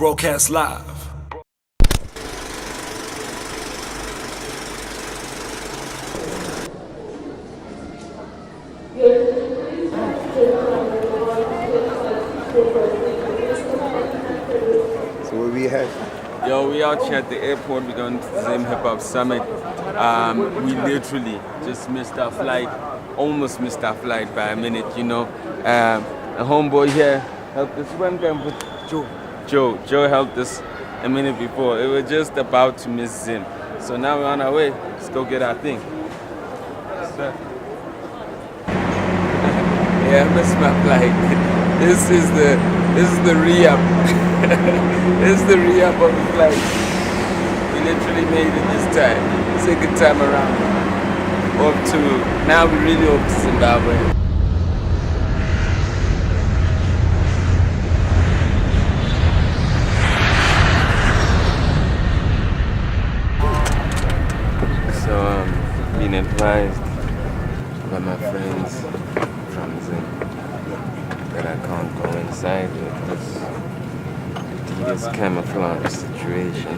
Broadcast live. So where we at? Yo, we out here at the airport. We're going to the Zim Hip Hop Summit. We literally just missed our flight, almost missed our flight by a minute, you know. A homeboy here helped us. One guy with Joe helped us a minute before. We were just about to miss Zim. So now we're on our way. Let's go get our thing. Yeah, I missed my flight. This is the re-up. This is the re-up of the flight. We literally made it this time. Second time around. Now we really hope to Zimbabwe. So being advised by my friends from Zim that I can't go inside with this camouflage situation.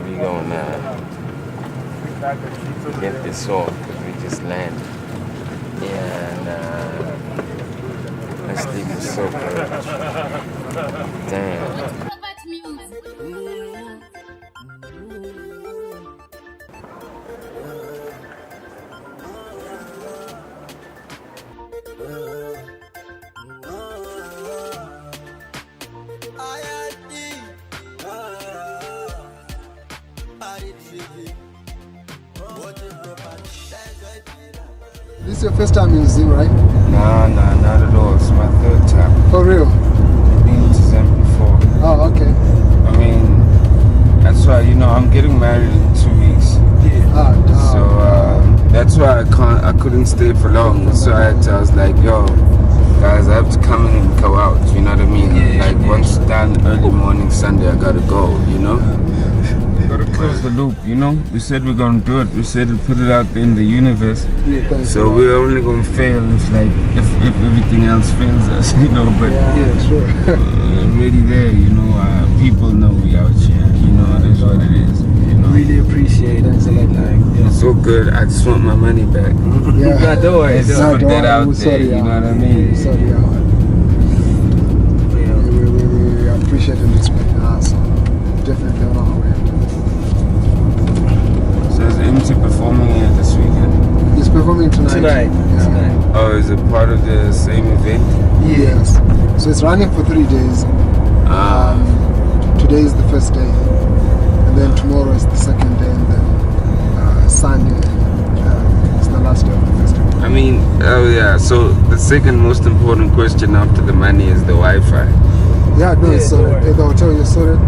We gonna get this off because we just landed. And my sleep is so good. Damn. This is your first time in Zim, right? Nah, not at all. It's my third time. For real? I've been to Zim before. Oh, okay. I mean, that's why, you know, I'm getting married in 2 weeks. So that's why I couldn't stay for long. So I was like, yo, guys, I have to come in and go out. You know what I mean? Like once done early morning Sunday, I gotta go. You know. Gotta close the loop, you know? We said we're gonna do it. We said to put it out there in the universe. So we're only gonna fail if everything else fails us, you know, but sure. Already there, you know, people know we out here, you know, it is what it is. You know? Really appreciate it. It's so good, I just want my money back. Yeah. Don't worry, just put that out there, you know what I mean? Sorry, we appreciate and respect us. Definitely on our way. So is MC performing here this weekend? He's performing tonight. Tonight. Oh, is it part of the same event? Yes. So it's running for 3 days. Today is the first day, and then tomorrow is the second day, and then Sunday is the last day of the festival. I mean, oh yeah, so the second most important question after the money is the Wi-Fi. Yeah, no, it's sorted. At the hotel, you're sorted.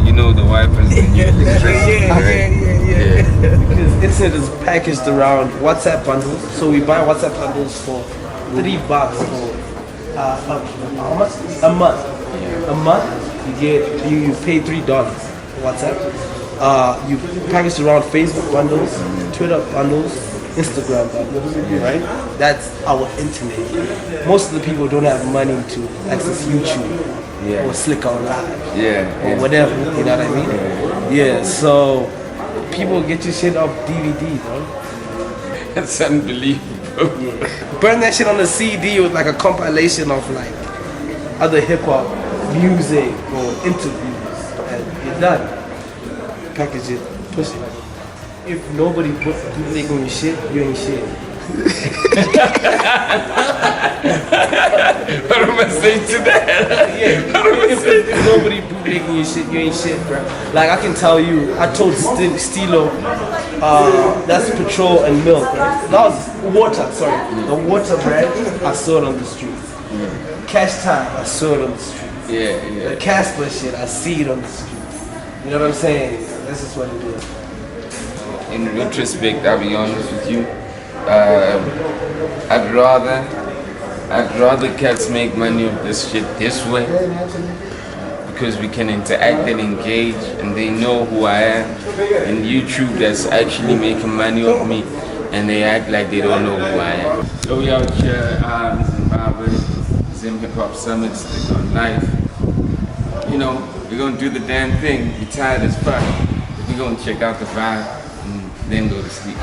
You know the Wi-Fi is the new thing, right? Yeah. Because internet is packaged around WhatsApp bundles. So we buy WhatsApp bundles for $3 for how much? A month. A month, you pay $3 for WhatsApp. You package around Facebook bundles, Twitter bundles, Instagram bundles, right? That's our internet. Most of the people don't have money to access YouTube or Slikour Live or whatever, you know what I mean? Yeah, so people get your shit off DVD, bro. That's unbelievable. Yeah. Burn that shit on a CD with like a compilation of like other hip hop music or interviews, and you're done. Package it, push it. If nobody puts bootleg on your shit, you ain't shit. What am I saying to that? If nobody bootlegging your shit, you ain't shit, bro. Like I can tell you, I told Stilo, that's petrol and milk, right? That was water, sorry. The water brand, I saw it on the street. Cash time, I saw it on the street. Yeah. The Casper shit, I see it on the street. You know what I'm saying? This is what it is. In retrospect, I'll be honest with you. I'd rather cats make money of this shit this way, because we can interact and engage, and they know who I am. And YouTube that's actually making money off me, and they act like they don't know who I am. So we out here in Zimbabwe, Zim Hip Hop Summit, Slikour on life. You know, we're gonna do the damn thing. We're tired as fuck. We're gonna check out the vibe and then go to sleep.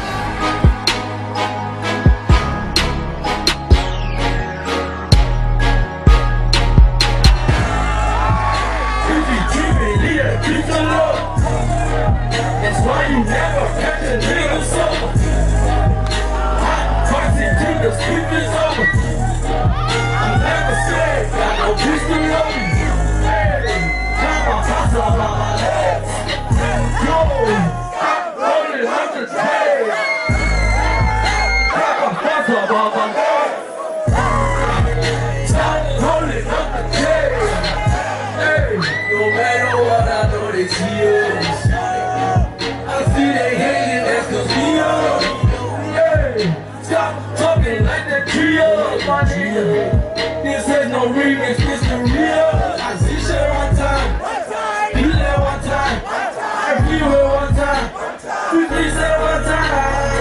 That's why you never catch a nigga sober. Hot party niggas, keep it sober. I'm never scared, got no pistol on me. Hey, got my toss up on my legs. Yo, I'm rolling 100K. Got my toss up on my legs. Stop rolling 100K. Hey, no matter what, I know they see us. I see they hating, that's cause we up. Hey, stop talking like that trio, my nigga. This ain't no remix, this the real. I see shit one time, be there one time, everywhere one time. We say one time,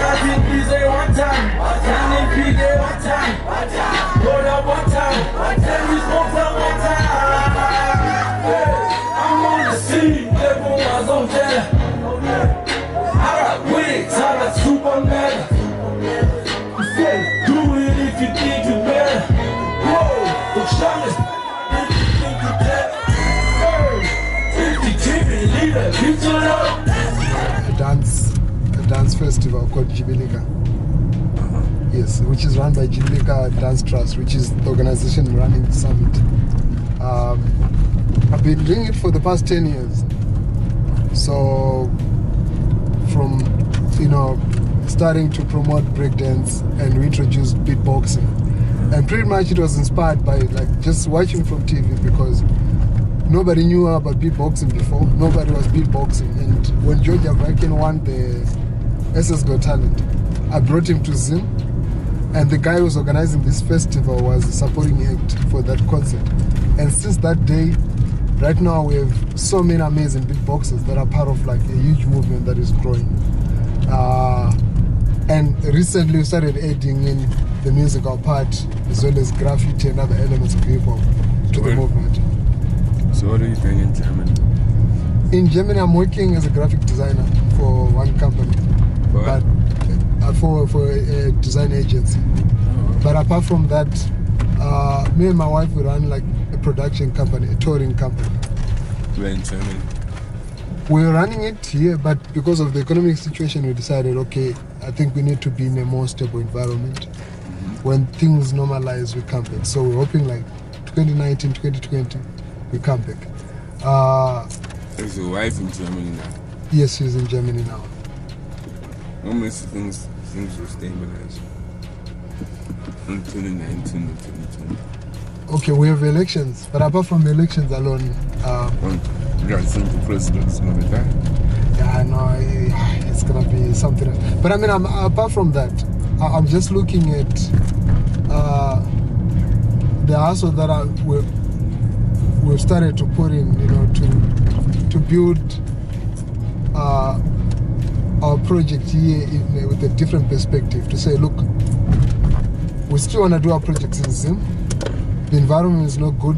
I think we say one time. Johnny P there one time, hold up one time, then we smoke up one time. Hey, I'm on the scene, everyone's on there. I got wigs, I got Superman. You say, do it if you think you better. Whoa, the strongest if you think you better. Hey, if you keep it, leave it, beat it up. A dance festival called Jibilika. Yes, which is run by Jibilika Dance Trust, which is the organization running the summit. I've been doing it for the past 10 years. So from, you know, starting to promote breakdance, and we introduced beatboxing. And pretty much it was inspired by like just watching from TV, because nobody knew about beatboxing before. Nobody was beatboxing. And when Georgia Viking won the SS Got Talent, I brought him to Zim, and the guy who was organizing this festival was a supporting act for that concert. And since that day, right now we have so many amazing beatboxers that are part of like a huge movement that is growing. And recently we started adding in the musical part as well as graffiti and other elements of hip hop to the movement. So what are you doing in Germany? In Germany, I'm working as a graphic designer for one company, but for a design agency. But apart from that, me and my wife, we run like a production company, a touring company. Where in Germany? We're running it here, but because of the economic situation, we decided, okay, I think we need to be in a more stable environment. When things normalize, we come back. So we're hoping like 2019, 2020, we come back. Is your wife in Germany now? Yes, she's in Germany now. How many things will stabilize from 2019 to 2020? Okay, we have elections, but apart from the elections alone, you guys think the president's gonna die? Yeah, I know it's gonna be something else. But I mean, apart from that, I'm just looking at the hustle that we've started to put in, you know, to build our project here with a different perspective. To say, look, we still want to do our projects in Zim. The environment is not good,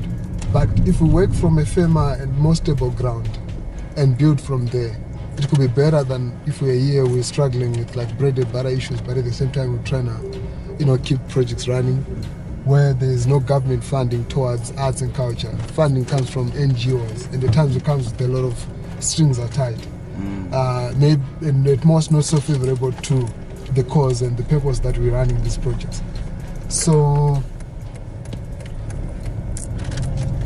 but if we work from a firmer and more stable ground and build from there, it could be better than if we're here, we're struggling with like bread and butter issues, but at the same time we're trying to, you know, keep projects running where there is no government funding towards arts and culture. Funding comes from NGOs, and at times it comes with a lot of strings attached. Maybe, and at most not so favorable to the cause and the purpose that we're running these projects. So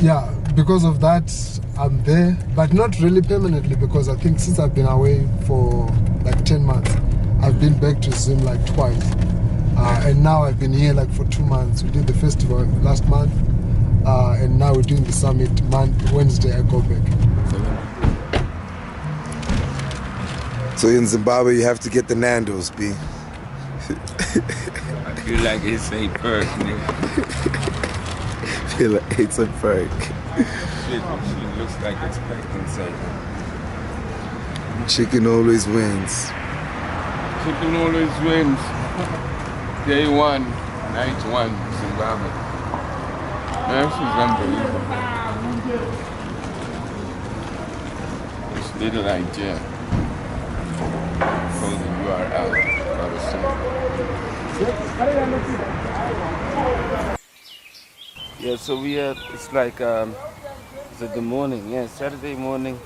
yeah, because of that, I'm there, but not really permanently, because I think since I've been away for like 10 months, I've been back to Zim like twice. And now I've been here like for 2 months. We did the festival last month, and now we're doing the summit Wednesday. I go back. So in Zimbabwe, you have to get the Nando's, B. I feel like it's a perk, nigga. Feel like it's a perk. Shit, looks like it's packed inside. Chicken always wins. Chicken always wins. Day 1, night 1, Zimbabwe. This is unbelievable. This little idea. Call the URL. Yeah, so we are, it's like, it's the morning, yeah, Saturday morning,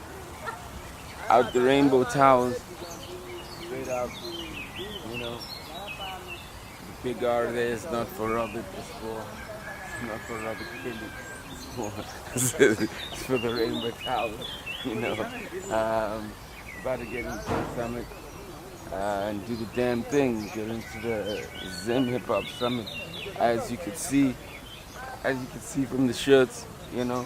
out the Rainbow Towers, straight out, you know, the big R there is not for Robert, it's not for Robert Kelly, it's for the Rainbow Towers, you know, about to get into the summit, and do the damn thing, get into the Zim Hip Hop Summit, as you can see from the shirts, you know.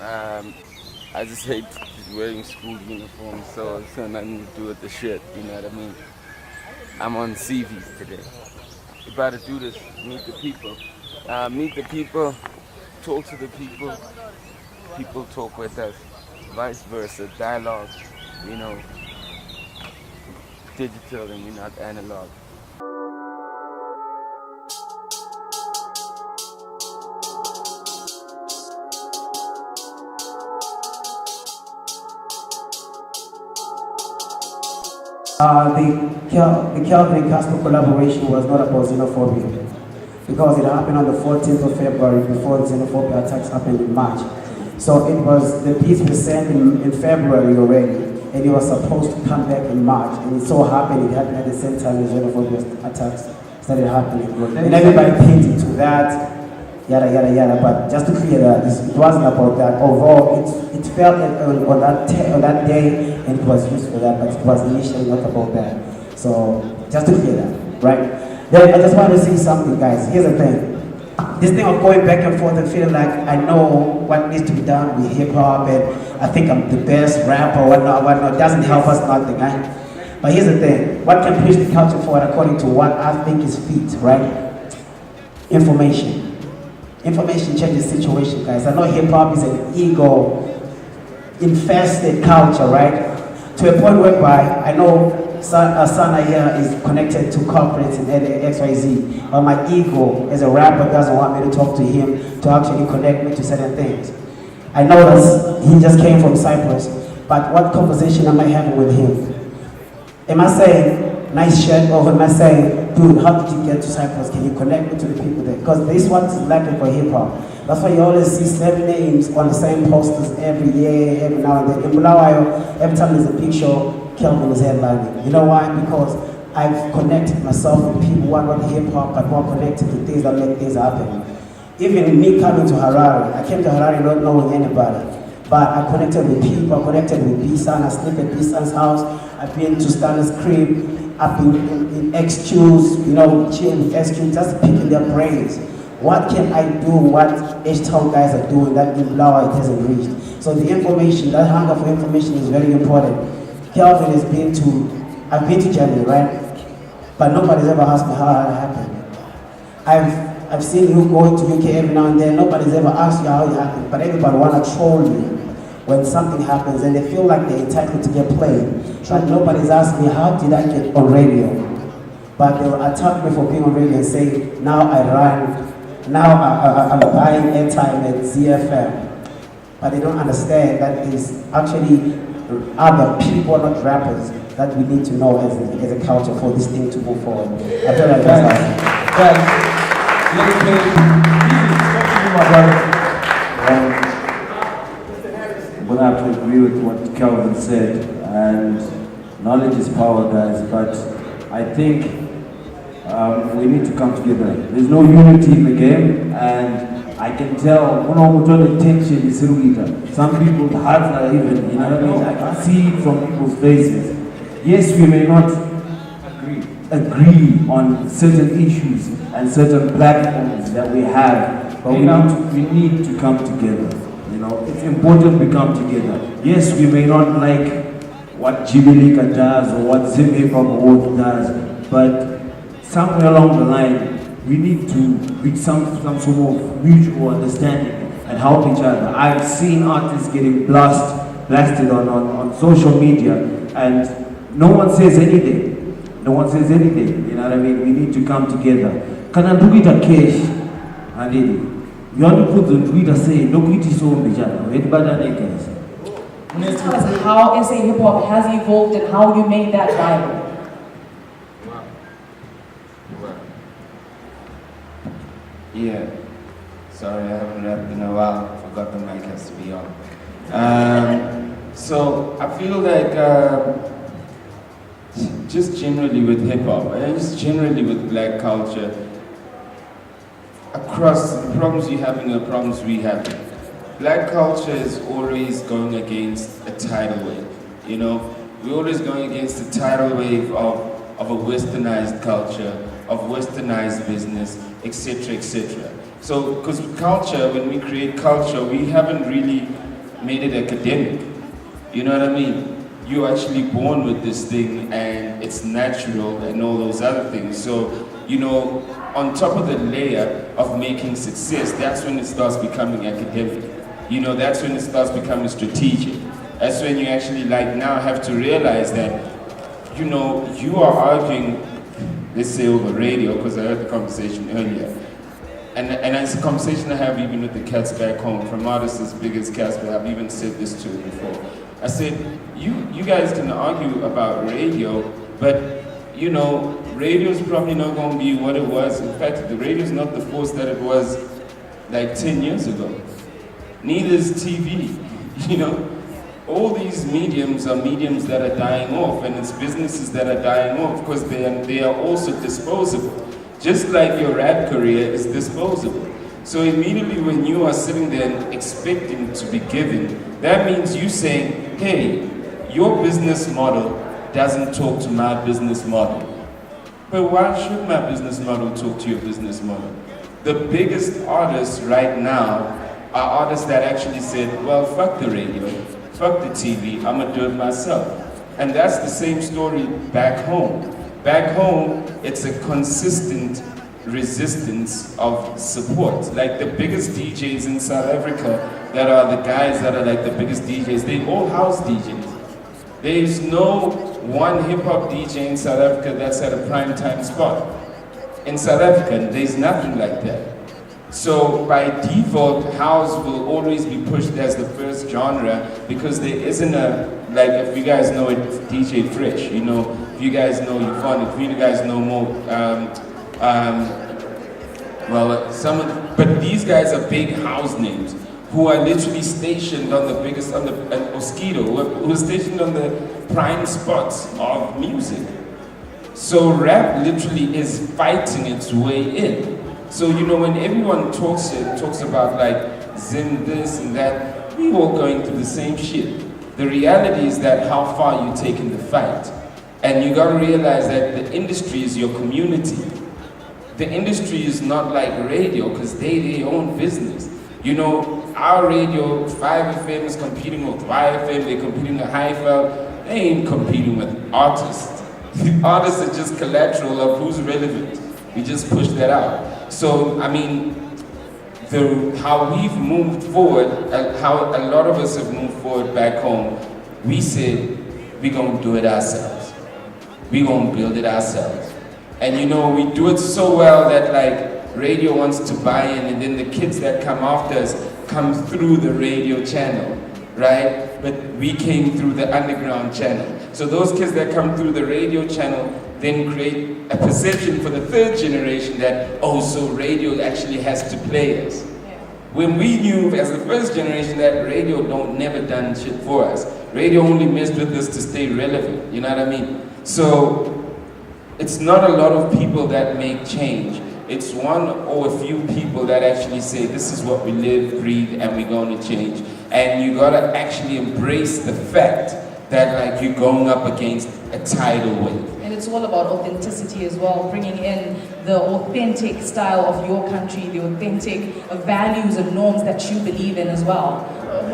I just hate just wearing school uniforms, so it's got nothing to do with the shirt, you know what I mean? I'm on CVs today. We're about to do this, meet the people, talk to the people, people talk with us, vice versa, dialogue, you know, digital and we're not analog. The Calvin and Casper collaboration was not about xenophobia because it happened on the 14th of February before the xenophobia attacks happened in March. So the piece was sent in February already, and it was supposed to come back in March, and it so happened it happened at the same time as xenophobia attacks started happening. And everybody pinned to that, yada yada yada. But just to clear that, it wasn't about that. Although it felt on that day, and it was used for that, but it was initially not about that. So just to clear that, right? Then I just want to say something, guys. Here's the thing. This thing of going back and forth and feeling like I know what needs to be done with hip hop and I think I'm the best rapper, whatnot, doesn't help us nothing, right? But here's the thing. What can push the culture forward according to what I think is fit, right? Information. Information changes situation, guys. I know hip hop is an ego-infested culture, right? To a point whereby I know Sana here is connected to corporates and XYZ, but my ego as a rapper doesn't want me to talk to him to actually connect me to certain things. I know that he just came from Cyprus, but what conversation am I having with him? Am I saying, nice shirt, or am I saying, dude, how did you get to Cyprus? Can you connect me to the people there? Because this one is lacking for hip hop. That's why you always see 7 names on the same posters every year, every now and then. In Bulawayo, every time there's a big show, Kelvin is headlining. You know why? Because I've connected myself with people who are not hip hop, but more connected to things that make things happen. Even me coming to Harare, I came to Harare not knowing anybody, but I connected with people, I connected with B-San, I sleep at B-San's house, I've been to Stanley's crib, I've been in XQ's, you know, chilling with XQ, just picking their brains. What can I do, what H-Town guys are doing that in Bulawayo it hasn't reached? So the information, that hunger for information is very important. Kelvin has been to, I've been to Germany, right? But nobody's ever asked me how that happened. I've seen you going to UK every now and then, nobody's ever asked you how it happened, but everybody wanna troll you when something happens and they feel like they're entitled to get played. But nobody's asked me, how did I get on radio? But they will attack me for being on radio and say, now I run, now I'm buying airtime at ZFM. But they don't understand that there's actually other people, not rappers, that we need to know as a culture for this thing to move forward. I feel like that's Guys, let me talk to you, my brother. I'm going to have to agree with what Kelvin said, and knowledge is power, guys, but I think we need to come together. There's no unity in the game, and I can tell, the tension is some people's hearts are even, you know what I mean? I can see it from people's faces. Yes, we may not agree on certain issues and certain platforms that we have, but we need to come together. You know, it's important we come together. Yes, we may not like what Jibilika does or what Zim Hip Hop Award does, but somewhere along the line, we need to reach some sort of mutual understanding and help each other. I've seen artists getting blasted on social media, and no one says anything. No one says anything, you know what I mean? We need to come together. Kanandukita Kesh, Andidi. You want to put the Twitter say, look, it is so much. Guys. Tell us how SA Hip Hop has evolved and how you made that viable. Yeah. Sorry, I haven't rapped in a while. I forgot the mic has to be on. So I feel like just generally with hip hop and just generally with black culture, across the problems you have and the problems we have, black culture is always going against a tidal wave. You know, we're always going against the tidal wave of a westernized culture, of westernized business, etc., etc. So, because culture, when we create culture, we haven't really made it academic. You know what I mean? You're actually born with this thing and it's natural and all those other things. So, you know, on top of the layer of making success, that's when it starts becoming academic. You know, that's when it starts becoming strategic. That's when you actually like now have to realize that, you know, you are arguing, let's say over radio, because I heard the conversation earlier. And it's a conversation I have even with the cats back home, from artists as big as Casper. I've even said this to them before. I said, you guys can argue about radio, but you know, radio's probably not going to be what it was. In fact, the radio's not the force that it was like 10 years ago. Neither is TV, you know. All these mediums are mediums that are dying off, and it's businesses that are dying off because they are also disposable. Just like your rap career is disposable. So immediately when you are sitting there and expecting to be given, that means you saying, hey, your business model doesn't talk to my business model. But why should my business model talk to your business model? The biggest artists right now are artists that actually said, well, fuck the radio, fuck the TV, I'm gonna do it myself. And that's the same story back home. Back home, it's a consistent resistance of support. Like the biggest DJs in South Africa that are the guys that are like the biggest DJs, they all house DJs. There's no one hip-hop DJ in South Africa that's at a prime time spot. In South Africa, there's nothing like that. So by default, house will always be pushed as the first genre because there isn't a, like if you guys know it, DJ Fresh, you know, if you guys know Yvonne, if you guys know more, but these guys are big house names who are literally stationed on the biggest, on the Mosquito, who are stationed on the prime spots of music. So rap literally is fighting its way in. So you know when everyone talks about like Zim this and that, we all going through the same shit. The reality is that how far you take in the fight. And you gotta realize that the industry is your community. The industry is not like radio because they own business. You know, our radio, 5FM is competing with YFM, they're competing with Hi-Fi, they ain't competing with artists. Artists are just collateral of who's relevant. We just push that out. So, I mean, how we've moved forward, how a lot of us have moved forward back home, we said, we're gonna do it ourselves. We're gonna build it ourselves. And you know, we do it so well that like, radio wants to buy in, and then the kids that come after us come through the radio channel, right? But we came through the underground channel. So those kids that come through the radio channel then create a perception for the third generation that, oh, so radio actually has to play us. Yeah. When we knew as the first generation that radio never done shit for us. Radio only messed with us to stay relevant, you know what I mean? So it's not a lot of people that make change. It's one or a few people that actually say, this is what we live, breathe, and we're going to change. And you gotta actually embrace the fact that like you're going up against a tidal wave. And it's all about authenticity as well, bringing in the authentic style of your country, the authentic values and norms that you believe in as well.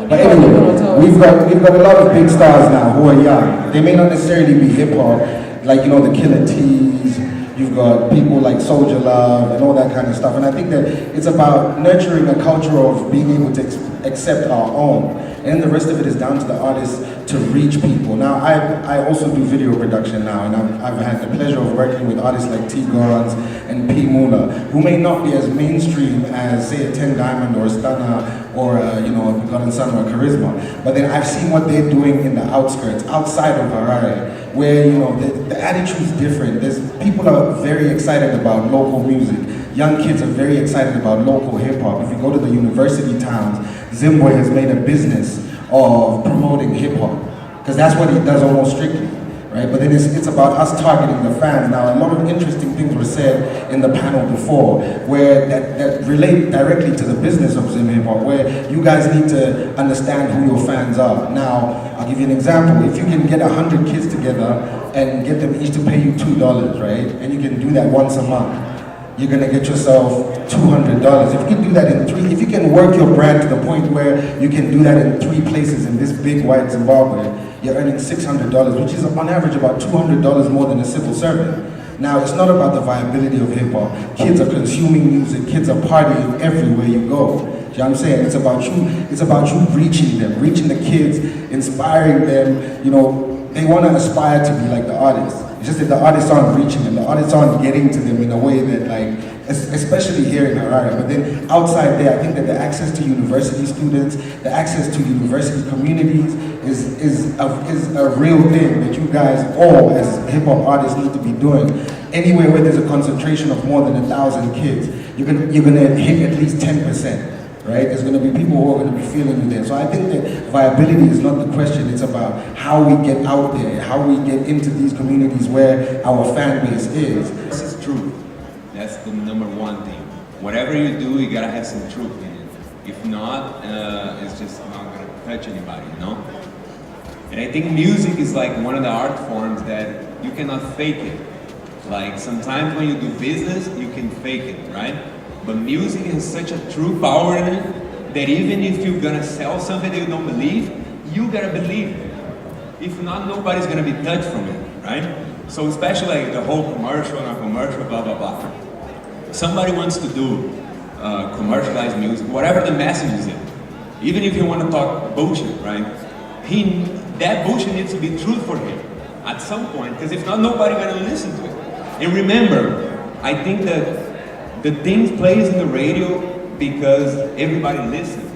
But anyway, we've got a lot of big stars now who are young. They may not necessarily be hip hop, like you know the Killer T's. You've got people like Soldier Love and all that kind of stuff. And I think that it's about nurturing a culture of being able to accept our own. And the rest of it is down to the artists to reach people. Now, I also do video production now, and I've had the pleasure of working with artists like T. Gorans and P. Mula, who may not be as mainstream as, say, a 10 Diamond or a Stunna or, you know, a Begotten Sun or a Charisma. But then I've seen what they're doing in the outskirts, outside of Harare, where, you know, the attitude's different. People are very excited about local music. Young kids are very excited about local hip-hop. If you go to the university towns, Zimbabwe has made a business of promoting hip-hop, because that's what he does almost strictly, right? But then it's about us targeting the fans. Now, a lot of interesting things were said in the panel before, where that relate directly to the business of Zim Hip Hop, where you guys need to understand who your fans are. Now, I'll give you an example. If you can get 100 kids together and get them each to pay you $2, right? And you can do that once a month, you're gonna get yourself $200. If you can do that in if you can work your brand to the point where you can do that in 3 places in this big white Zimbabwe, you're earning $600, which is on average about $200 more than a civil servant. Now, it's not about the viability of hip hop. Kids are consuming music, kids are partying everywhere you go. You know what I'm saying? It's about you reaching them, reaching the kids, inspiring them. You know, they wanna aspire to be like the artists. It's just that the artists aren't reaching them, the artists aren't getting to them in a way that, like, especially here in Harare. But then outside there, I think that the access to university students, the access to university communities is a real thing that you guys all as hip hop artists need to be doing. Anywhere where there's a concentration of more than 1,000 kids, you're gonna hit at least 10%. Right? There's going to be people who are going to be feeling you there. So I think that viability is not the question. It's about how we get out there, how we get into these communities where our fan base is. This is truth. That's the number one thing. Whatever you do, you got to have some truth in it. If not, it's just not going to touch anybody, you know? And I think music is like one of the art forms that you cannot fake it. Like sometimes when you do business, you can fake it, right? But music has such a true power in it that even if you're gonna sell something that you don't believe, you gotta believe it. If not, nobody's gonna be touched from it, right? So especially like the whole commercial, not commercial, blah, blah, blah. Somebody wants to do commercialized music, whatever the message is in. Even if you want to talk bullshit, right? That bullshit needs to be truth for him at some point, because if not, nobody gonna listen to it. And remember, I think that the thing plays in the radio because everybody listens,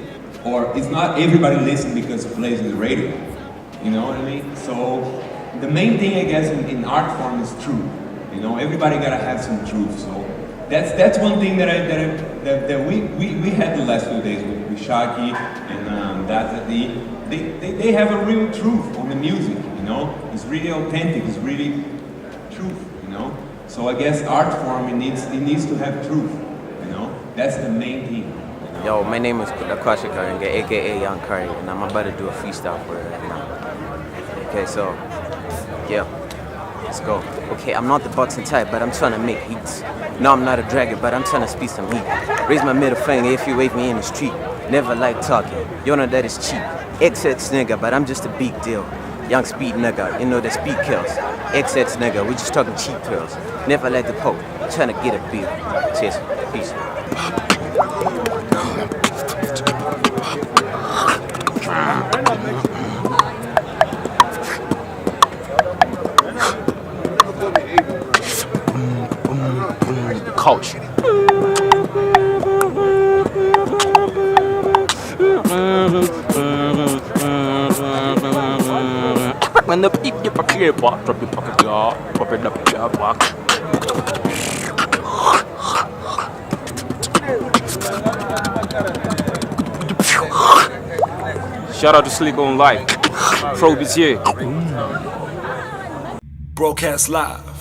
or it's not everybody listens because it plays in the radio. You know what I mean? So the main thing, I guess, in art form is truth. You know, everybody gotta have some truth. So that's one thing that we had the last few days with Shaki and they have a real truth on the music. You know, it's really authentic. It's really truth. You know. So I guess art form, it needs to have truth, you know? That's the main thing. You know? Yo, my name is Kwasha Karinga, aka Young Curry, and I'm about to do a freestyle for it right now. Okay, so, yeah, let's go. Okay, I'm not the boxing type, but I'm trying to make heats. No, I'm not a dragon, but I'm trying to speak some heat. Raise my middle finger if you wave me in the street. Never like talking, you know that is cheap. X-Heads nigga, but I'm just a big deal. Young speed nigga, you know that speed kills. X-Heads nigga, we just talking cheap pills. Never let the poke, trying to get a beer. Cheers, peace. Coach. When the peep you pack your box, drop your pocket jar, pop it up your box. Shout out to Slikour on Life. Pro this year. Broadcast live